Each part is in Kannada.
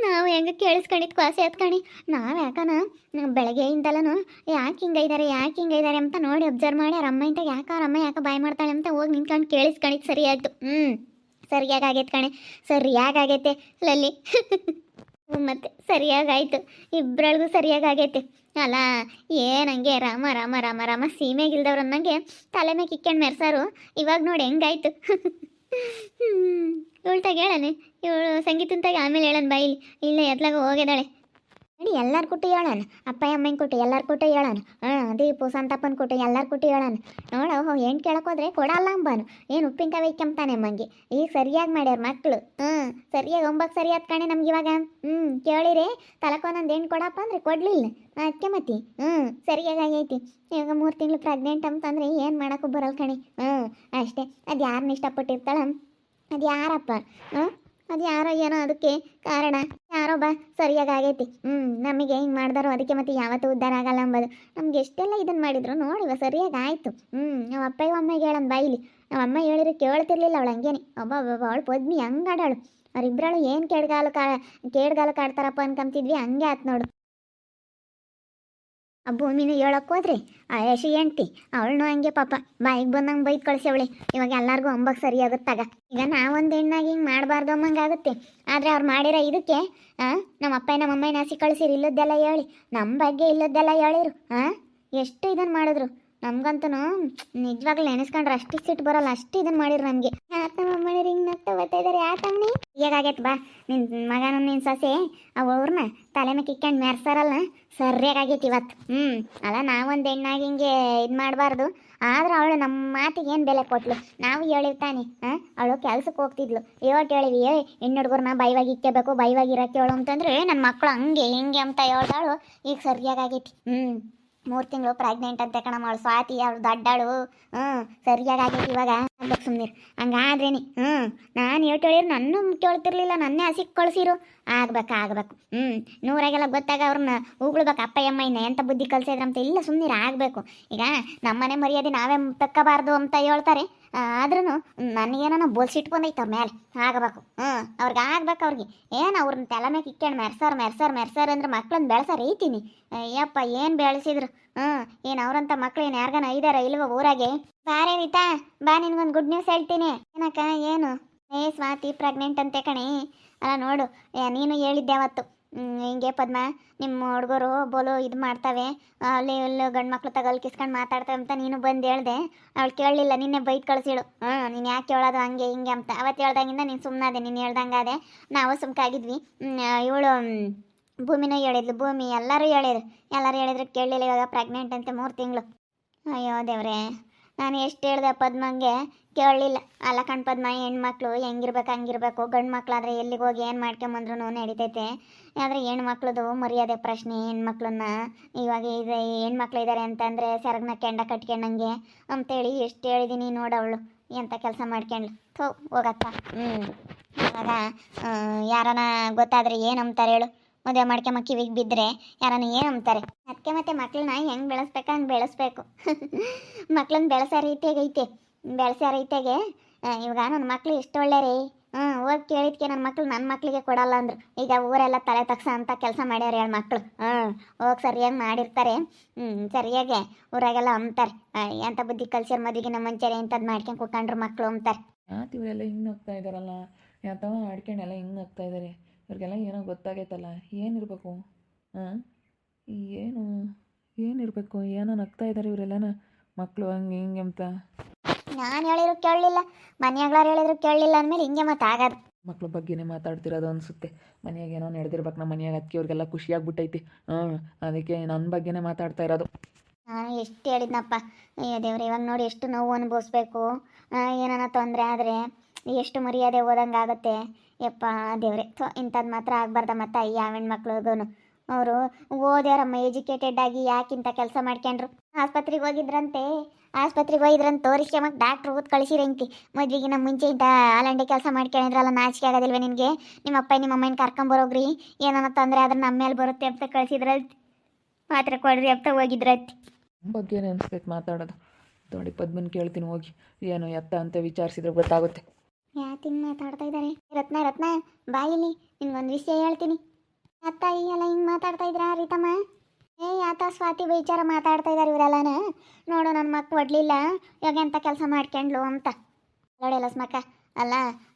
ನಾವು ಹೆಂಗೆ ಕೇಳಿಸ್ಕೊಂಡಿದ್ದು ಕ್ವಾಸಿ ಹತ್ಕಣಿ ನಾವು ಯಾಕನ ಬೆಳಗ್ಗೆಯಿಂದಲೂ ಯಾಕೆ ಹಿಂಗೈದಾರೆ ಅಂತ ನೋಡಿ ಅಬ್ಸರ್ವ್ ಮಾಡಿ ಅವ್ರ ಅಮ್ಮ ಇಂತ ಯಾಕೆ ಅವ್ರ ಅಮ್ಮ ಯಾಕೆ ಬಾಯ್ ಮಾಡ್ತಾಳೆ ಅಂತ ಹೋಗಿ ನಿಂತ್ಕೊಂಡು ಕೇಳಿಸ್ಕೊಂಡಿದ್ದು ಸರಿ ಆಯಿತು. ಸರಿಯಾಗಿ ಆಗೈತೆ ಕಣೆ, ಸರಿಯಾಗಿ ಆಗೈತೆ ಲಲ್ಲಿ. ಮತ್ತೆ ಸರಿಯಾಗಾಯ್ತು, ಇಬ್ಬರಳಿಗೂ ಸರಿಯಾಗೈತೆ ಅಲ್ಲ. ಏನಂಗೆ ರಾಮ ರಾಮ ರಾಮ ರಾಮ ಸೀಮೆಗಿಲ್ದವ್ರು ಅನ್ನಂಗೆ ತಲೆ ಮೇಲೆ ಕಿಕ್ಕೊಂಡು ಮೆರ್ಸಾರು. ಇವಾಗ ನೋಡಿ ಹೆಂಗಾಯ್ತು. ಇವಳ್ತಾಗ ಹೇಳನೆ, ಇವಳು ಸಂಗೀತಂತಾಗ ಆಮೇಲೆ ಹೇಳನ್ ಬಾಯಿಲಿ. ಇಲ್ಲ ಎತ್ಲಾಗ ಹೋಗಿದ್ದಾಳೆ ನೋಡಿ. ಎಲ್ಲಾರು ಕೊಟ್ಟು ಹೇಳೋಣ, ಅಪ್ಪ ಅಮ್ಮನ ಕೊಟ್ಟು ಎಲ್ಲಾರು ಕೊಟ್ಟು ಹೇಳೋಣ. ದೀಪು ಸಂತಪ್ಪನ ಕೊಟ್ಟು ಎಲ್ಲಾರು ಕೊಟ್ಟು ಹೇಳೋಣ. ನೋಡೋ ಏನು ಕೇಳಕೋದ್ರೆ ಕೊಡಲ್ಲ ಅಂಬಾನು, ಏನು ಉಪ್ಪಿನಕಾಯಿ ಇಕ್ಕಂತಾನೆ ಅಮ್ಮಂಗೆ. ಈಗ ಸರಿಯಾಗಿ ಮಾಡ್ಯಾರ ಮಕ್ಕಳು. ಸರಿಯಾಗಿ ಒಂಬಕ್ಕೆ ಸರಿ ಕಣೆ ನಮ್ಗೆ ಇವಾಗ. ಕೇಳಿರಿ ತಲಕೊಂದೊಂದು ಏನು ಕೊಡಪ್ಪ ಅಂದ್ರೆ ಕೊಡಲಿಲ್ಲ ಅದಕ್ಕೆ ಮತ್ತೆ. ಸರಿಯಾಗಿ ಆಗೈತಿ. ಇವಾಗ 3 ತಿಂಗಳು ಪ್ರೆಗ್ನೆಂಟ್ ಅಂತಂದ್ರೆ ಏನು ಮಾಡೋಕ್ಕೂ ಬರಲ್ಲ ಕಣೆ. ಅಷ್ಟೇ. ಅದು ಯಾರನ್ನ ಇಷ್ಟಪಟ್ಟಿರ್ತಾಳ, ಅದು ಯಾರಪ್ಪ, ಅದು ಯಾರೋ ಏನೋ ಅದಕ್ಕೆ ಕಾರಣ. ಯಾರೋ ಬಾ ಸರಿಯಾಗಿ ಆಗೈತಿ. ನಮಗೆ ಹಿಂಗೆ ಮಾಡ್ದಾರೋ ಅದಕ್ಕೆ ಮತ್ತೆ ಯಾವತ್ತೂ ಉದ್ಧಾರ ಆಗಲ್ಲ ಅಂಬೋದು. ನಮ್ಗೆ ಎಷ್ಟೆಲ್ಲ ಇದನ್ನು ಮಾಡಿದ್ರು ನೋಡಿವ ಸರಿಯಾಗಿ ಆಯಿತು. ನಾವು ಅಪ್ಪಯ್ಯ ಅಮ್ಮಗೆ ಹೇಳೋಣ ಬಾಯಿಲಿ. ನಾವು ಅಮ್ಮ ಹೇಳಿದ್ರೆ ಕೇಳ್ತಿರ್ಲಿಲ್ಲ ಅವಳು ಹಂಗೇನೆ. ಅವಳು ಪದ್ಮಿ ಹಂಗೆ ಆಡಾಳು. ಅವರಿಬ್ಬರಳು ಏನು ಕೇಡ್ಗಾಲು ಕಾಡ್ತಾರಪ್ಪ ಅನ್ಕೊಂತಿದ್ವಿ, ಹಂಗೆ ಆಯ್ತು ನೋಡು. ಆ ಭೂಮಿನೂ ಹೇಳಕ್ಕೆ ಹೋದ್ರೆ ಯಶಿ ಹೆಂಡ್ತಿ ಅವಳನ್ನೂ ಹಂಗೆ ಪಾಪ ಬಾಯಿಗೆ ಬಂದಂಗೆ ಬೈದು ಕಳಿಸವಳೆ. ಇವಾಗ ಎಲ್ಲರಿಗೂ ಅಂಬಕ್ಕೆ ಸರಿ ಆಗುತ್ತಾಗ. ಈಗ ನಾವೊಂದು ಹೆಣ್ಣಾಗಿ ಹಿಂಗೆ ಮಾಡಬಾರ್ದು ಅಮ್ಮಂಗೆ ಆಗುತ್ತೆ. ಆದರೆ ಅವ್ರು ಮಾಡಿರೋ ಇದಕ್ಕೆ ನಮ್ಮ ಅಪ್ಪ ನಮ್ಮ ಅಮ್ಮನ ಹಸಿ ಕಳಿಸಿರು, ಇಲ್ಲದ್ದೆಲ್ಲ ಹೇಳಿ ನಮ್ಮ ಬಗ್ಗೆ ಇಲ್ಲದ್ದೆಲ್ಲ ಹೇಳಿರು. ಎಷ್ಟು ಇದನ್ನು ಮಾಡಿದ್ರು. ನಮ್ಗಂತೂ ನಿಜವಾಗ್ಲೂ ನೆನೆಸ್ಕೊಂಡ್ರೆ ಅಷ್ಟು ಸಿಟ್ಟು ಬರೋಲ್ಲ, ಅಷ್ಟು ಇದನ್ನು ಮಾಡಿರು ನಮಗೆ. ಯಾಕೆ ನಮ್ಮ ಅಮ್ಮನ ಹಿಂಗೆ ನಗ್ತಾ ಬರ್ತಾ ಇದ್ದಾರೆ ಯಾಕಮ್ಮಿ? ಹೇಗಾಗೈತೆ ಬಾ ನಿನ್ನ ಮಗನ ನಿನ್ನ ಸೊಸೆ ಅವ್ರನ್ನ ತಲೆ ಮೇಲೆ ಕಿಕ್ಕೊಂಡು ಮೆರ್ಸಾರಲ್ಲ, ಸರಿಯಾಗೈತಿ ಇವತ್ತು. ಅಲ್ಲ ನಾವೊಂದು ಹೆಣ್ಣಾಗಿ ಹಿಂಗೆ ಇದು ಮಾಡಬಾರ್ದು. ಆದ್ರೆ ಅವಳು ನಮ್ಮ ಮಾತಿಗೆ ಏನು ಬೆಲೆ ಕೊಟ್ಲು. ನಾವು ಹೇಳಿರ್ತಾನೆ. ಅವಳು ಕೆಲ್ಸಕ್ಕೆ ಹೋಗ್ತಿದ್ಲು, ಹೇಳಿವಿ ಹೆಣ್ಣು ಹುಡುಗರನ್ನ ಬೈವಾಗಿ ಇಕ್ಕಬೇಕು, ಬೈವಾಗಿ ಇರೋಕ್ಕೆ ಹೇಳು ಅಂತಂದ್ರೆ ನನ್ನ ಮಕ್ಕಳು ಹಂಗೆ ಹಿಂಗೆ ಅಂತ ಹೇಳ್ದಾಳು. ಈಗ ಸರಿಯಾಗೈತಿ. 3 ತಿಂಗಳು ಪ್ರೆಗ್ನೆಂಟ್ ಅಂತ ಕಣಮ್ಮ ಅವಳು ಸ್ವಾತಿ, ಅವಳು ದಡ್ಡಾಳು. ಸರಿಯಾಗೈತಿ ಇವಾಗ. ಆಗ್ಬೇಕು ಸುಮ್ಮನೆ ಹಂಗಾದ್ರೇನಿ. ನಾನು ಹೇಳಿರು ನನ್ನೂ ಕೇಳ್ತಿರ್ಲಿಲ್ಲ, ನನ್ನೇ ಹಸಿಗೆ ಕಳಿಸಿರು. ಆಗ್ಬೇಕು. ನೂರಾಗೆಲ್ಲ ಗೊತ್ತಾಗ ಅವ್ರನ್ನ ಉಗುಳ್ಬೇಕು ಅಪ್ಪಯ್ಯಮ್ಮ ಇನ್ನ ಎಂಥ ಬುದ್ಧಿ ಕಲ್ಸಿದ್ರಂತ. ಇಲ್ಲ ಸುಮ್ಮನೆ ಆಗಬೇಕು. ಈಗ ನಮ್ಮನೆ ಮರ್ಯಾದೆ ನಾವೇ ತಕ್ಕಬಾರ್ದು ಅಂತ ಹೇಳ್ತಾರೆ. ಆದ್ರೂ ನನಗೇನೋ ಬೋಲ್ಸಿಟ್ಟು ಬಂದೈತೆ ಅವ್ರ ಮೇಲೆ. ಆಗಬೇಕು. ಅವ್ರಿಗೆ ಆಗ್ಬೇಕು. ಅವ್ರಿಗೆ ಏನು ಅವ್ರನ್ನ ತಲೆ ಮೇಲೆ ಕಿಕ್ಕೊಂಡು ಮೆರ್ಸಾರ್ ಅಂದ್ರೆ ಮಕ್ಳನ್ನ ಬೆಳೆಸಾರ ಐತೀನಿ. ಅಯ್ಯಪ್ಪ ಏನು ಬೆಳೆಸಿದ್ರು. ಏನು ಅವ್ರಂಥ ಮಕ್ಳು ಏನು ಯಾರಿಗಾನ ಇದಾರ ಇಲ್ವ ಊರಾಗೆ? ಬಾರೇ ರೀತಾ ಬಾ, ನಿನ್ಗೊಂದು ಗುಡ್ ನ್ಯೂಸ್ ಹೇಳ್ತೀನಿ. ಏನಕ್ಕ? ಏನು? ಸ್ವಾತಿ ಪ್ರೆಗ್ನೆಂಟ್ ಅಂತೆ ಕಣೆ. ಅಲ್ಲ ನೋಡು, ನೀನು ಹೇಳಿದ್ದೆ ಅವತ್ತು ಹಿಂಗೆ ಪದ್ಮ ನಿಮ್ಮ ಹುಡುಗರು ಬೋಲು ಇದು ಮಾಡ್ತವೆ, ಅಲ್ಲಿ ಇಲ್ಲಿ ಗಂಡು ಮಕ್ಳು ತಗೊಲ್ ಕಿಸ್ಕೊಂಡು ಮಾತಾಡ್ತವೆ ಅಂತ ನೀನು ಬಂದು ಹೇಳ್ದೆ. ಅವಳು ಕೇಳಲಿಲ್ಲ, ನಿನ್ನೆ ಬೈದು ಕಳಿಸಿಳು. ನೀನು ಯಾಕೆ ಹೇಳೋದು ಹಂಗೆ ಹಿಂಗೆ ಅಂತ. ಅವತ್ತು ಹೇಳ್ದಂಗಿಂದ ನೀನು ಸುಮ್ಮನಾದೆ, ನೀನು ಹೇಳ್ದಂಗಾದೆ. ನಾವು ಸುಮ್ಕಾಗಿದ್ವಿ. ಇವಳು ಭೂಮಿನೂ ಹೇಳಿದ್ಲು, ಭೂಮಿ ಎಲ್ಲರೂ ಹೇಳಿದ್ರು ಕೇಳಲಿಲ್ಲ. ಇವಾಗ ಪ್ರೆಗ್ನೆಂಟ್ ಅಂತೆ 3 ತಿಂಗಳು. ಅಯ್ಯೋ ದೇವ್ರೆ, ನಾನು ಎಷ್ಟು ಹೇಳ್ದೆ ಪದ್ಮಂಗೆ, ಕೇಳಲಿಲ್ಲ. ಅಲ್ಲ ಕಣ್ ಪದ್ಮ, ಹೆಣ್ಮಕ್ಳು ಹೆಂಗಿರ್ಬೇಕು ಹಂಗಿರ್ಬೇಕು. ಗಂಡು ಮಕ್ಳಾದರೆ ಎಲ್ಲಿಗೆ ಹೋಗಿ ಏನು ಮಾಡ್ಕೊಂಬಂದ್ರೂ ನಡೀತೈತೆ. ಆದರೆ ಹೆಣ್ಮಕ್ಳದು ಮರ್ಯಾದೆ ಪ್ರಶ್ನೆ. ಹೆಣ್ಮಕ್ಳನ್ನ ಇವಾಗ ಇದೆ ಹೆಣ್ಮಕ್ಳು ಇದ್ದಾರೆ ಅಂತಂದರೆ ಸೆರಗನ್ನ ಕೆಂಡ ಕಟ್ಕೊಂಡಂಗೆ ಅಂತೇಳಿ ಎಷ್ಟು ಹೇಳಿದ್ದೀನಿ ನೋಡವಳು. ಎಂಥ ಕೆಲಸ ಮಾಡ್ಕೊಂಡ್ಲು. ಹೋಗತ್ತ. ಇವಾಗ ಯಾರನ ಗೊತ್ತಾದರೆ ಏನು ಅಂತಾರೆ ಹೇಳು? ಮದುವೆ ಮಾಡ್ಕೊಂಬ ಕಿವಿಗೆ ಬಿದ್ದರೆ ಯಾರನ್ನ ಏನು ಅಂತಾರೆ? ಅದಕ್ಕೆ ಮತ್ತೆ ಮಕ್ಳನ್ನ ಹೆಂಗೆ ಬೆಳೆಸ್ಬೇಕು ಹಂಗೆ ಬೆಳೆಸ್ಬೇಕು. ಮಕ್ಳನ್ನ ಬೆಳೆಸೋ ರೀತಿಯಾಗೆ ಇವಾಗ ನನ್ನ ಮಕ್ಳು ಎಷ್ಟು ಒಳ್ಳೆ ರೀ. ಹೋಗಿ ಕೇಳಿದ್ಕೆ ನನ್ನ ಮಕ್ಳಿಗೆ ಕೊಡಲ್ಲ ಅಂದರು. ಈಗ ಊರೆಲ್ಲ ತಲೆ ತಗ್ಸ ಅಂತ ಕೆಲಸ ಮಾಡ್ಯಾರ ಹೇಳಿ ಮಕ್ಕಳು. ಹೋಗಿ ಸರಿಯಾಗಿ ಮಾಡಿರ್ತಾರೆ. ಸರಿಯಾಗಿ ಊರಾಗೆಲ್ಲ ಅಂತಾರೆ, ಎಂಥ ಬುದ್ಧಿ ಕಲ್ಸ್ಯಾರ ಮದುವೆಗಿನ ಮುಂಚೆನೆ ಇಂಥದ್ದು ಮಾಡ್ಕೊಂಡು ಕೂತ್ಕೊಂಡ್ರು ಮಕ್ಕಳು ಅಂತಾರೆ. ಇವರೆಲ್ಲ ಹಿಂಗೆ ಆಗ್ತಾ ಇದ್ದಾರಲ್ಲ, ಯಾತವ ಆಡ್ಕೊಂಡೆಲ್ಲ ಹಿಂಗೆ ಆಗ್ತಾ ಇದ್ದಾರೆ. ಇವ್ರಿಗೆಲ್ಲ ಏನೋ ಗೊತ್ತಾಗೈತಲ್ಲ, ಏನಿರಬೇಕು? ಏನಿರಬೇಕು? ಏನೋ ನಗ್ತಾ ಇದ್ದಾರೆ ಇವರೆಲ್ಲನ ಮಕ್ಕಳು ಹಂಗೆ ಹಿಂಗೆ ಅಂತ. ನಾನು ಹೇಳಿದ್ರು ಕೇಳಲಿಲ್ಲ, ಮನೆಯಾಗ್ಲಾರು ಹೇಳಿದ್ರು ಕೇಳಲಿಲ್ಲ ಅಂದಮೇಲೆ ಹಿಂಗೆ ಮತ್ತೆ ಆಗೋದು. ಮಕ್ಳ ಬಗ್ಗೆನೇ ಮಾತಾಡ್ತಿರೋದು ಅನಿಸುತ್ತೆ. ಮನೆಯಾಗ ಏನೋ ನಡೆದಿರ್ಬೇಕು ನಮ್ಮ ಮನೆಯಾಗ. ಅದಕ್ಕೆ ಅವ್ರಿಗೆಲ್ಲ ಖುಷಿಯಾಗ್ಬಿಟ್ಟೈತಿ. ಅದಕ್ಕೆ ನನ್ನ ಬಗ್ಗೆನೇ ಮಾತಾಡ್ತಾ ಇರೋದು. ನಾನು ಎಷ್ಟು ಹೇಳಿದ್ನಪ್ಪ. ಅಯ್ಯೋ ದೇವ್ರೆ, ಇವಾಗ ನೋಡಿ ಎಷ್ಟು ನೋವು ಅನುಭವಿಸ್ಬೇಕು. ಏನಾನ ತೊಂದರೆ ಆದರೆ ಎಷ್ಟು ಮರ್ಯಾದೆ ಹೋದಂಗೆ ಆಗುತ್ತೆ. ಯಪ್ಪ ದೇವ್ರೆ, ಇಂಥದ್ದು ಮಾತ್ರ ಆಗಬಾರ್ದ. ಮತ್ತು ಯಾವ ಹೆಣ್ಮಕ್ಳಿಗೂ ಅವರು ಓದ್ಯಾರಮ್ಮ, ಎಜುಕೇಟೆಡ್ ಆಗಿ ಯಾಕಿಂತ ಕೆಲಸ ಮಾಡ್ಕೊಂಡ್ರು. ಆಸ್ಪತ್ರೆಗೆ ಹೋಗಿದ್ರಂತೆ ತೋರಿಸ್ಕೊಂಬಕ್ಕೆ ಡಾಕ್ಟ್ರು ಓದ್ ಕಳಿಸಿರಂತಿ. ಮದ್ವೆಗಿನ ಮುಂಚೆ ಇಂಥ ಆಲಂಡೆ ಕೆಲಸ ಮಾಡ್ಕೊಂಡಿದ್ರಲ್ಲ, ನಾಚಿಕೆ ಆಗೋದಿಲ್ವ ನಿನಗೆ? ನಿಮ್ಮ ಅಪ್ಪ ನಿಮ್ಮ ಅಮ್ಮನ ಕರ್ಕೊಂಬರೋಗ್ರಿ, ಏನಾನ ತೊಂದರೆ ಆದ್ರೆ ನಮ್ಮ ಮೇಲೆ ಬರುತ್ತೆ ಅಂತ ಕಳಿಸಿದ್ರಂತೆ. ಮಾತ್ರ ಕೊಡ್ರಿ ಅಂತ ಹೋಗಿದ್ರಂತೆ. ಬಗ್ಗೆನೇ ಅನಿಸ್ತೈತೆ ಮಾತಾಡೋದು. ನೋಡಿ ಪದ್ಮನ್ ಕೇಳ್ತೀನಿ ಹೋಗಿ, ಏನು ಎತ್ತ ಅಂತ ವಿಚಾರಿಸಿದ್ರೆ ಗೊತ್ತಾಗುತ್ತೆ. ಯಾಕೆ ಹಿಂಗೆ ಮಾತಾಡ್ತಾ ಇದ್ದಾರೆ? ರತ್ನ ರತ್ನ ಬಾಯಿಲಿ ನಿನ್ಗೊಂದು ವಿಷಯ ಹೇಳ್ತೀನಿ. ಅತ್ತಾಯಿ ಎಲ್ಲ ಹಿಂಗೆ ಮಾತಾಡ್ತಾ ಇದ್ರಾ ರೀತಮ್ಮ? ಯಾತ ಸ್ವಾತಿ ವಿಚಾರ ಮಾತಾಡ್ತಾ ಇದ್ದಾರೆ ಇವರೆಲ್ಲನ. ನೋಡು ನನ್ನ ಮಕ್ಳು ಒಡ್ಲಿಲ್ಲ, ಇವಾಗ ಎಂಥ ಕೆಲಸ ಮಾಡ್ಕೊಂಡ್ಲು ಅಂತ ನೋಡಿ ಲಸ್ಮಕ್ಕ. ಅಲ್ಲ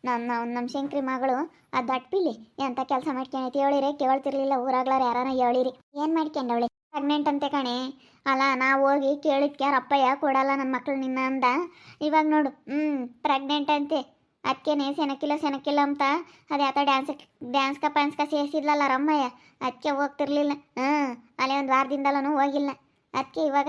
ನಮ್ಮ ಶಂಕ್ರಿ ಮಗಳು ಅದು ದಟ್ಪಿಲಿ ಎಂಥ ಕೆಲಸ ಮಾಡ್ಕೊಂಡೈತಿ ಹೇಳಿರಿ, ಕೇಳ್ತಿರ್ಲಿಲ್ಲ ಊರಾಗ್ಲಾರ ಯಾರಾನ ಹೇಳಿರಿ. ಏನು ಮಾಡ್ಕೊಂಡವಳೆ? ಪ್ರೆಗ್ನೆಂಟ್ ಅಂತೆ ಕಣೆ. ಅಲ್ಲ ನಾವು ಹೋಗಿ ಕೇಳಿದ್ಕೆ ಅವ್ರ ಅಪ್ಪಯ್ಯ ಕೊಡಲ್ಲ ನನ್ನ ಮಕ್ಳು ನಿನ್ನ ಅಂದ. ಇವಾಗ ನೋಡು ಪ್ರೆಗ್ನೆಂಟ್ ಅಂತೆ. ಅದಕ್ಕೇನೆ ಸೆನಕಿಲ್ಲ ಅಂತ ಅದು ಯಾತ ಡ್ಯಾನ್ಸ್ಕ ಸೇರಿಸಿದ್ಲಲ್ಲ ರಮ್ಮಯ್ಯ, ಅದಕ್ಕೆ ಹೋಗ್ತಿರ್ಲಿಲ್ಲ. ಅಲ್ಲೇ ಒಂದು ವಾರದಿಂದಲೂ ಹೋಗಿಲ್ಲ. ಅದಕ್ಕೆ ಇವಾಗ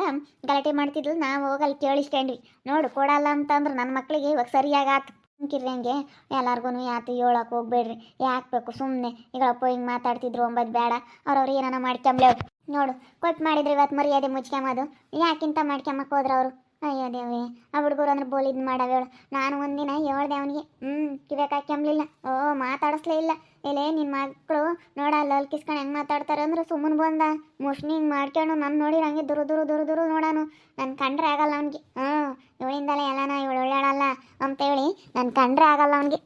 ಗಲಾಟೆ ಮಾಡ್ತಿದ್ಲು, ನಾವು ಹೋಗಲ್ಲಿ ಕೇಳಿಸ್ಕೊಂಡ್ವಿ. ನೋಡು ಕೊಡಲ್ಲ ಅಂತಂದ್ರೆ ನನ್ನ ಮಕ್ಳಿಗೆ ಇವಾಗ ಸರಿಯಾಗಾತು. ಹಂಗೆ ಎಲ್ಲಾರ್ಗು ಯಾತು ಹೇಳಕ್ಕೆ ಹೋಗ್ಬೇಡ್ರಿ, ಯಾಕೆ ಬೇಕು ಸುಮ್ಮನೆ. ಈಗ ಅಪ್ಪ ಹಿಂಗೆ ಮಾತಾಡ್ತಿದ್ರು ಒಂಬತ್ತು ಬೇಡ, ಅವ್ರವ್ರು ಏನಾನ ಮಾಡ್ಕೊಂಬ್ಲೆ. ನೋಡು ಕೊಟ್ಟು ಮಾಡಿದ್ರೆ ಇವತ್ತು ಮರ್ಯಾದೆ ಮುಚ್ಕೊಂಬೋದು, ಯಾಕಿಂತ ಮಾಡ್ಕೊಂಬಕ್ಕೆ ಹೋದ್ರೆ ಅವರು. ಅಯ್ಯೋ ದೇವಿ, ಆ ಹುಡುಗರು ಅಂದ್ರೆ ಬೋಲ್ ಇದು ಮಾಡವೇಳು. ನಾನು ಒಂದಿನ ಹೇಳ್ದೆ ಅವನಿಗೆ, ಕಿವ್ಯಾಕೆ ಹಾಕ್ಯಂಬ್ಲಿಲ್ಲ, ಮಾತಾಡಿಸ್ಲೇ ಇಲ್ಲ. ಇಲ್ಲೇ ನಿನ್ನ ಮಕ್ಕಳು ನೋಡ ಅಲ್ಲಿ ಕಿಸ್ಕೊಂಡು ಹೆಂಗೆ ಮಾತಾಡ್ತಾರೆ ಅಂದ್ರೆ ಸುಮ್ಮನೆ ಬಂದ ಮುಷ್ಣಿ ಹಿಂಗೆ ಮಾಡ್ಕೊಂಡು ನಾನು ನೋಡಿ ಹಂಗೆ ದುರು ನೋಡಾನು. ನನ್ನ ಕಂಡ್ರೆ ಆಗಲ್ಲ ಅವ್ನಿಗೆ. ಇವಳಿಂದಲೇ ಎಲ್ಲನ ಇವಳು ಒಳ್ಳೆಯಲ್ಲ ಅಂತೇಳಿ ನನ್ನ ಕಂಡ್ರೆ ಆಗಲ್ಲ ಅವ್ನಿಗೆ.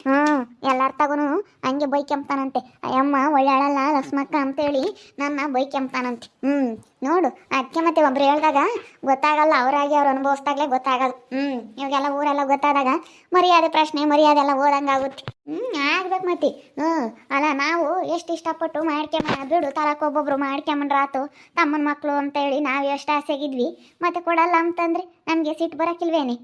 ಎಲ್ಲರ ತಗೂ ಹಂಗೆ ಬೈಕೆಂಬ್ತಾನಂತೆ. ಅಯ್ಯಮ್ಮ ಒಳ್ಳೆಯಳಲ್ಲ ಲಕ್ಷ್ಮಕ್ಕ ಅಂತೇಳಿ ನನ್ನ ಬೈಕೆಂಬ್ತಾನಂತೆ. ನೋಡು ಅದಕ್ಕೆ ಮತ್ತೆ ಒಬ್ರು ಹೇಳ್ದಾಗ ಗೊತ್ತಾಗಲ್ಲ, ಅವರಾಗಿ ಅವ್ರು ಅನುಭವಿಸ್ದಾಗಲೇ ಗೊತ್ತಾಗೋದು. ಇವಾಗೆಲ್ಲ ಊರೆಲ್ಲ ಗೊತ್ತಾದಾಗ ಮರ್ಯಾದೆ ಪ್ರಶ್ನೆ ಮರ್ಯಾದೆ ಎಲ್ಲ ಓದಂಗಾಗುತ್ತೆ. ಆಗ್ಬೇಕು ಮತ್ತೆ. ಅಲ್ಲ ನಾವು ಎಷ್ಟು ಇಷ್ಟಪಟ್ಟು ಬಿಡು ತಲಕ್ಕೊಬ್ಬೊಬ್ರು ಮಾಡ್ಕೊಂಬಂದ್ರಾತು ತಮ್ಮನ ಮಕ್ಕಳು ಅಂತೇಳಿ ನಾವು ಎಷ್ಟು ಆಸೆಗಿದ್ವಿ, ಮತ್ತೆ ಕೊಡಲ್ಲ ಅಂತಂದ್ರೆ ನಮಗೆ ಸಿಟ್ಟು ಬರೋಕ್ಕಿಲ್ವೇನೆ?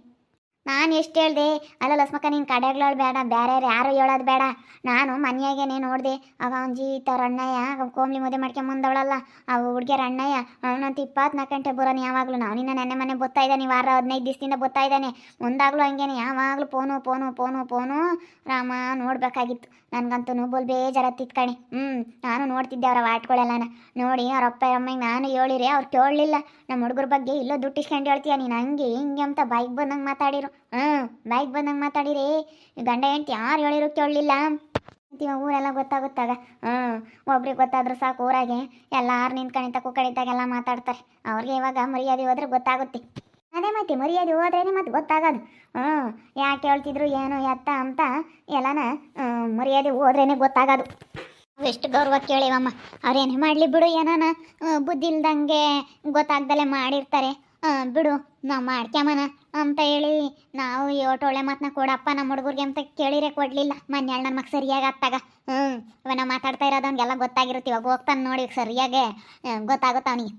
ನಾನು ಎಷ್ಟು ಹೇಳ್ದೆ ಅಲ್ಲ ಲಸ್ಮಕ್ಕ, ನೀನು ಕಡೆಗಳು ಬೇಡ, ಬೇರೆ ಯಾರು ಹೇಳೋದು ಬೇಡ. ನಾನು ಮನೆಯಾಗೇನೆ ನೋಡಿದೆ, ಅವ ಅವ್ನ ಜೀವಿತವ್ರ ಅಣ್ಣಯ್ಯ ಕೋಮ್ಲಿ ಮುದ್ದೆ ಮಾಡ್ಕೊಂಬಂದವಳಲ್ಲ, ಅವು ಹುಡುಗಿಯರ ಅಣ್ಣಯ್ಯ ಅವನಂತ 24 ಗಂಟೆ ಬರೋನು ಯಾವಾಗಲೂ. ನಾವು ನಿನ್ನ ನೆನ್ನೆ ಮನೆ ಬರ್ತಾ ಇದ್ದಾನೆ, ವಾರ 15 ದಿವಸದಿಂದ ಬರ್ತಾ ಇದ್ದಾನೆ. ಮುಂದಾಗಲೂ ಹಂಗೇನೆ ಯಾವಾಗಲೂ ಫೋನು ರಾಮ. ನೋಡಬೇಕಾಗಿತ್ತು ನನಗಂತೂ ಬೋಲ್ ಬೇಜಾರತ್ತಿತ್ತು ಕಣೆ. ನಾನು ನೋಡ್ತಿದ್ದೆ ಅವರ ಆಟ್ಗಳೆಲ್ಲನ ನೋಡಿ. ಅವ್ರ ಅಪ್ಪ ಅಮ್ಮಗೆ ನಾನು ಹೇಳಿರಿ, ಅವ್ರು ಕೇಳಲಿಲ್ಲ. ನಮ್ಮ ಹುಡುಗರ ಬಗ್ಗೆ ಇಲ್ಲೋ ದುಡ್ಡಿಸ್ಕೊಂಡು ಹೇಳ್ತೀಯ ನೀನು ಹಂಗೆ ಹಿಂಗೆ ಅಂತ ಬಾಯಿಗೆ ಬಂದಂಗೆ ಮಾತಾಡಿರು. ಬಾಯಿಗೆ ಬಂದಂಗೆ ಮಾತಾಡಿರಿ. ಗಂಡ ಹೆಂಡ್ತಿ ಯಾರು ಹೇಳಿರು ಕೇಳಲಿಲ್ಲ. ಇವಾಗ ಊರೆಲ್ಲ ಗೊತ್ತಾಗುತ್ತಾಗ ಒಬ್ರಿಗೆ ಗೊತ್ತಾದ್ರೂ ಸಾಕು, ಊರಾಗೆ ಎಲ್ಲಾರು ನಿಂತ್ಕಣಿತ ಕುಕ್ಕಣಿತಾಗೆಲ್ಲ ಮಾತಾಡ್ತಾರೆ. ಅವ್ರಿಗೆ ಇವಾಗ ಮರ್ಯಾದೆ ಹೋದ್ರೆ ಗೊತ್ತಾಗುತ್ತೆ. ಅದೇ ಮತ್ತೆ ಮರ್ಯಾದೆ ಹೋದ್ರೇನೆ ಮತ್ತೆ ಗೊತ್ತಾಗೋದು. ಯಾಕೆ ಹೇಳ್ತಿದ್ರು ಏನು ಎತ್ತ ಅಂತ ಎಲ್ಲನ ಮರ್ಯಾದೆ ಹೋದ್ರೇನೆ ಗೊತ್ತಾಗೋದು. ಎಷ್ಟು ಗೌರವ ಕೇಳಿವಮ್ಮ. ಅವ್ರೇನೇ ಮಾಡಲಿ ಬಿಡು, ಏನಾನ ಬುದ್ಧಿ ಇಲ್ದಂಗೆ ಗೊತ್ತಾಗ್ದಲ್ಲೇ ಮಾಡಿರ್ತಾರೆ. ಬಿಡು ನಾವು ಮಾಡ್ಕ್ಯಾಮನ ಅಂತ ಹೇಳಿ ನಾವು ಒಳ್ಳೆ ಮಾತನ್ನ ಕೊಡಪ್ಪ ನಮ್ಮ ಹುಡುಗರಿಗೆ ಅಂತ ಕೇಳಿರೆ ಕೊಡಲಿಲ್ಲ. ಮೊನ್ನೆ ನನ್ನ ಮಗ ಸರಿಯಾಗಿ ಆತ್ತಾಗ ಇವಾಗ ನಾವು ಮಾತಾಡ್ತಾ ಇರೋದು ಅವ್ನಿಗೆಲ್ಲ ಗೊತ್ತಾಗಿರುತ್ತೆ. ಇವಾಗ ಹೋಗ್ತಾನೆ ನೋಡಿ ಸರಿಯಾಗೆ ಗೊತ್ತಾಗುತ್ತೆ ಅವನಿಗೆ.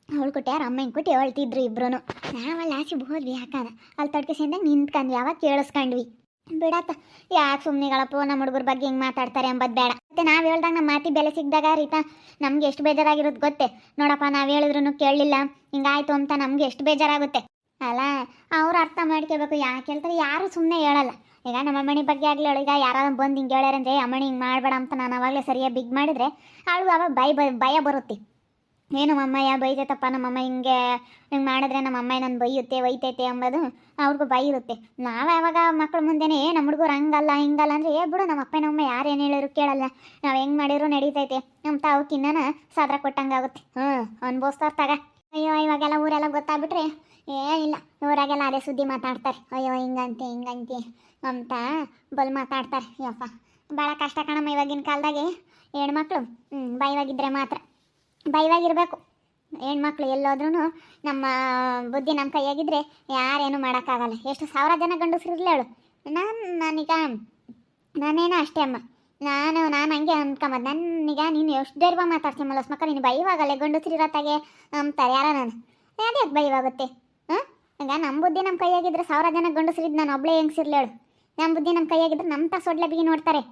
ಅವಳು ಕುಟ್ಟಿ ಯಾರು ಅಮ್ಮ ಹಿಂಗೆ ಕುಟ್ಟಿ ಹೇಳ್ತಿದ್ರು ಇಬ್ರು. ನಾವಲ್ಲಿ ಆಚೆ ಹೋದ್ವಿ, ಯಾಕಂದ ಅಲ್ಲಿ ತಡ್ಕಿಸಿಂದಾಗ ನಿಂತ್ಕೊಂಡ್ವಿ, ಯಾವಾಗ ಕೇಳಿಸ್ಕೊಂಡ್ವಿ. ಬಿಡತ್ತ ಯಾಕೆ ಸುಮ್ಮನಿಗಳಪ್ಪ ನಮ್ಮ ಹುಡುಗರ ಬಗ್ಗೆ ಹಿಂಗೆ ಮಾತಾಡ್ತಾರೆ ಎಂಬುದು ಬೇಡ. ಮತ್ತು ನಾವು ಹೇಳ್ದಾಗ ನಮ್ಮ ಮಾತಿ ಬೆಲೆ ಸಿಕ್ಕಿದಾಗ ರೀತಾ ನಮ್ಗೆ ಎಷ್ಟು ಬೇಜಾರಾಗಿರೋದು ಗೊತ್ತೇ. ನೋಡಪ್ಪ ನಾವು ಹೇಳಿದ್ರು ಕೇಳಲಿಲ್ಲ ಹಿಂಗಾಯ್ತು ಅಂತ ನಮ್ಗೆ ಎಷ್ಟು ಬೇಜಾರಾಗುತ್ತೆ ಅಲ್ಲ. ಅವ್ರು ಅರ್ಥ ಮಾಡ್ಕೋಬೇಕು. ಯಾಕೆ ಹೇಳ್ತಾರೆ, ಯಾರು ಸುಮ್ಮನೆ ಹೇಳಲ್ಲ. ಈಗ ನಮ್ಮ ಅಮ್ಮಣಿ ಬಗ್ಗೆ ಆಗಲಿ, ಈಗ ಯಾರು ಬಂದು ಹಿಂಗೆ ಹೇಳ್ಯಾರಂದ್ರೆ ಅಮ್ಮಣಿ ಹಿಂಗೆ ಮಾಡಬೇಡ ಅಂತ ನಾನು ಅವಾಗಲೇ ಸರಿಯಾಗಿ ಬಿಗ್ ಮಾಡಿದ್ರೆ ಅವಳು ಅವಾಗ ಭಯ ಬರುತ್ತೆ. ಏನು ನಮ್ಮಯ್ಯ ಬೈತೈತಪ್ಪ, ನಮ್ಮಮ್ಮ ಹಿಂಗೆ ಮಾಡಿದ್ರೆ ನಮ್ಮ ಅಮ್ಮ ನನ್ನ ಒಯ್ತೈತೆ ಎಂಬುದು ಅವ್ರಿಗೂ ಭಯ ಇರುತ್ತೆ. ನಾವು ಯಾವಾಗ ಮಕ್ಳ ಮುಂದೆನೇ ನಮ್ಮ ಹುಡುಗರು ಹಂಗಲ್ಲ ಹಿಂಗಲ್ಲ ಅಂದರೆ ಬಿಡು, ನಮ್ಮ ಅಪ್ಪ ನಮ್ಮಮ್ಮ ಯಾರು ಏನು ಹೇಳಿದ್ರು ಕೇಳಲ್ಲ, ನಾವು ಹೆಂಗೆ ಮಾಡಿದ್ರು ನಡೀತೈತೆ ಅಂತ ಅವಕ್ಕಿನ್ನ ಸಾದ್ರ ಕೊಟ್ಟಂಗಾಗುತ್ತೆ. ಅನ್ಭವಿಸ್ತಾರೆ ತಗ. ಅಯ್ಯೋ ಇವಾಗೆಲ್ಲ ಊರೆಲ್ಲ ಗೊತ್ತಾಗ್ಬಿಟ್ರೆ ಏನಿಲ್ಲ, ಊರಾಗೆಲ್ಲ ಅದೇ ಸುದ್ದಿ ಮಾತಾಡ್ತಾರೆ. ಅಯ್ಯೋ ಹಿಂಗಂತೆ ಅಂತ ಬಲ್ ಮಾತಾಡ್ತಾರೆ. ಯಪ್ಪ ಭಾಳ ಕಷ್ಟ ಕಣಮ್ಮ ಇವಾಗಿನ ಕಾಲದಾಗೆ. ಹೆಣ್ಮಕ್ಳು ಬೈವಾಗಿದ್ದರೆ ಮಾತ್ರ ಬೈವಾಗಿರ್ಬೇಕು. ಹೆಣ್ಮಕ್ಳು ಎಲ್ಲೋದ್ರೂ ನಮ್ಮ ಬುದ್ಧಿ ನಮ್ಮ ಕೈಯಾಗಿದ್ದರೆ ಯಾರೇನು ಮಾಡೋಕ್ಕಾಗಲ್ಲ. ಎಷ್ಟು 1000 ಜನ ಗಂಡಸ್ರಿರ್ಲಿ ಹೇಳು. ನಾನೇನೋ ಅಷ್ಟೇ ಅಮ್ಮ. ನಾನು ಹಂಗೆ ಅನ್ಕೊಂಬದು. ನನಗ ನೀನು ಎಷ್ಟು ಧೈರ್ಯ ಮಾತಾಡ್ತೀನಿ ಮಲಸ್ಮಕ್ಕ, ನೀನು ಬೈವಾಗಲ್ಲೇ ಗಂಡಸ್ರಿರತ್ತಾಗೆ ಅಂತಾರೆ ಯಾರ. ನಾನು ಅದೇ ಬೈವಾಗುತ್ತೆ. ಈಗ ನಮ್ಮ ಬುದ್ಧಿ ನಮ್ಮ ಕೈಯಾಗಿದ್ರೆ 1000 ಜನ ಗಂಡಸ್ರಿದ್ದು ನಾನು ಒಬ್ಬಳೇ ಹೆಂಗ್ಸಿರ್ಲಿ ಹೇಳು. ನಮ್ಮ ಬುದ್ಧಿ ನಮ್ಮ ಕೈಯಾಗಿದ್ರೆ ನಮ್ಮ ಸೊಡ್ಲೆ ಬಿಗಿ ನೋಡ್ತಾರೆ.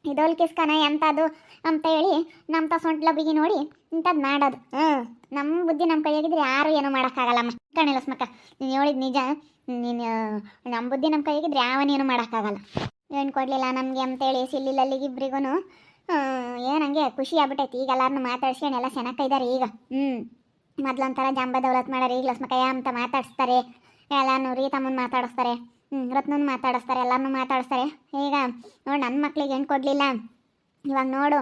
ಇದೋಲ್ ಕಿಸ್ಕನ ಎಂಥದ್ದು ಅಂತ ಹೇಳಿ ನಮ್ಮ ಸೊಂಟ್ಲ ಬಿಗಿ ನೋಡಿ ಇಂಥದ್ದು ಮಾಡೋದು. ನಮ್ಮ ಬುದ್ಧಿ ನಮ್ಮ ಕೈಯಾಗಿದ್ರೆ ಯಾರು ಏನೂ ಮಾಡೋಕ್ಕಾಗಲ್ಲಮ್ಮ. ಕಣಿಲಸ್ಮಕ್ಕ ನೀನು ಹೇಳಿದ ನಿಜ. ನೀನು ನಮ್ಮ ಬುದ್ಧಿ ನಮ್ಮ ಕೈಯಾಗಿದ್ರೆ ಯಾವನೇನು ಮಾಡೋಕ್ಕಾಗಲ್ಲ. ಏನು ಕೊಡಲಿಲ್ಲ ನಮಗೆ ಅಂತೇಳಿ ಸಿಲ್ಲಿಲ್ಲಲ್ಲಿಗೆ ಇಬ್ಬರಿಗೂ ಏನಂಗೆ ಖುಷಿ ಆಗ್ಬಿಟ್ಟೈತಿ. ಈಗ ಎಲ್ಲರನ್ನೂ ಮಾತಾಡ್ಸ್ಕೊಂಡು ಎಲ್ಲ ಚೆನ್ನಾಗಿದ್ದಾರೆ ಈಗ. ಮೊದ್ಲೊಂಥರ ಜಾಂಬ ದೌಲತ್ ಮಾಡೋರು. ಈಗ ಲಸ್ಮಕ್ಕಯ್ಯ ಅಂತ ಮಾತಾಡಿಸ್ತಾರೆ, ಎಲ್ಲನೂ ರೀತಮ್ಮನ ಮಾತಾಡಿಸ್ತಾರೆ, ರತ್ನನ ಮಾತಾಡಿಸ್ತಾರೆ, ಎಲ್ಲರನ್ನೂ ಮಾತಾಡಿಸ್ತಾರೆ. ಈಗ ನೋಡಿ ನನ್ನ ಮಕ್ಳಿಗೆ ಏನು ಕೊಡಲಿಲ್ಲ. ಇವಾಗ ನೋಡು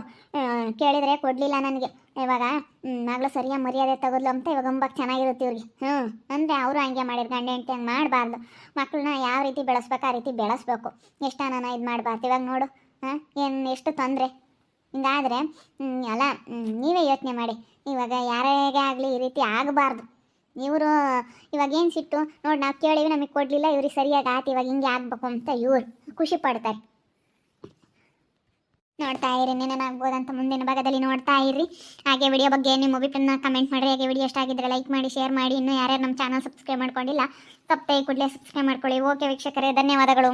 ಕೇಳಿದರೆ ಕೊಡಲಿಲ್ಲ ನನಗೆ. ಇವಾಗ ಮಗಳು ಸರಿಯಾಗಿ ಮರ್ಯಾದೆ ತಗೋದ್ಲು ಅಂತ ಇವಾಗ ಅಂಬಕ್ಕೆ ಚೆನ್ನಾಗಿರುತ್ತೆ ಇವ್ರಿಗೆ ಅಂದರೆ ಅವರು ಹಂಗೆ ಮಾಡಿದ್ರು ಗಂಡ ಹೆಂಡತಿ ಹಂಗೆ ಮಾಡಬಾರ್ದು ಮಕ್ಕಳನ್ನ ಯಾವ ರೀತಿ ಬೆಳೆಸ್ಬೇಕು ಆ ರೀತಿ ಬೆಳೆಸ್ಬೇಕು ಎಷ್ಟನ ಇದು ಮಾಡಬಾರ್ದು ಇವಾಗ ನೋಡು ಏನು ಎಷ್ಟು ತೊಂದರೆ ಹಿಂಗಾದರೆ ಅಲ್ಲ ನೀವೇ ಯೋಚನೆ ಮಾಡಿ ಇವಾಗ ಯಾರಿಗೆ ಆಗಲಿ ಈ ರೀತಿ ಆಗಬಾರ್ದು ಇವರು ಇವಾಗ ಏನು ಸಿಟ್ಟು ನೋಡಿ ನಾವು ಕೇಳಿವಿ ನಮಗೆ ಕೊಡಲಿಲ್ಲ ಇವ್ರಿಗೆ ಸರಿಯಾಗಿ ಆಯ್ತು ಇವಾಗ ಹಿಂಗೆ ಆಗಬೇಕು ಅಂತ ಇವ್ರು ಖುಷಿ ಪಡ್ತಾರೆ ನೋಡ್ತಾ ಇರಿ ಏನೇನಾಗ್ಬೋದಂತ ಮುಂದಿನ ಭಾಗದಲ್ಲಿ ನೋಡ್ತಾ ಇರಿ ಹಾಗೆ ವಿಡಿಯೋ ಬಗ್ಗೆ ನಿಮ್ಮ ಅಭಿಪ್ರಾಯನ ಕಮೆಂಟ್ ಮಾಡಿರಿ ಹಾಗೆ ವಿಡಿಯೋ ಇಷ್ಟ ಆಗಿದ್ದರೆ ಲೈಕ್ ಮಾಡಿ ಶೇರ್ ಮಾಡಿ ಇನ್ನೂ ಯಾರ್ಯಾರು ನಮ್ಮ ಚಾನಲ್ ಸಬ್ಸ್ಕ್ರೈಬ್ ಮಾಡ್ಕೊಂಡಿಲ್ಲ ತಪ್ಪದೆ ಕೂಡಲೇ ಸಬ್ಸ್ಕ್ರೈಬ್ ಮಾಡ್ಕೊಳ್ಳಿ ಓಕೆ ವೀಕ್ಷಕರೇ ಧನ್ಯವಾದಗಳು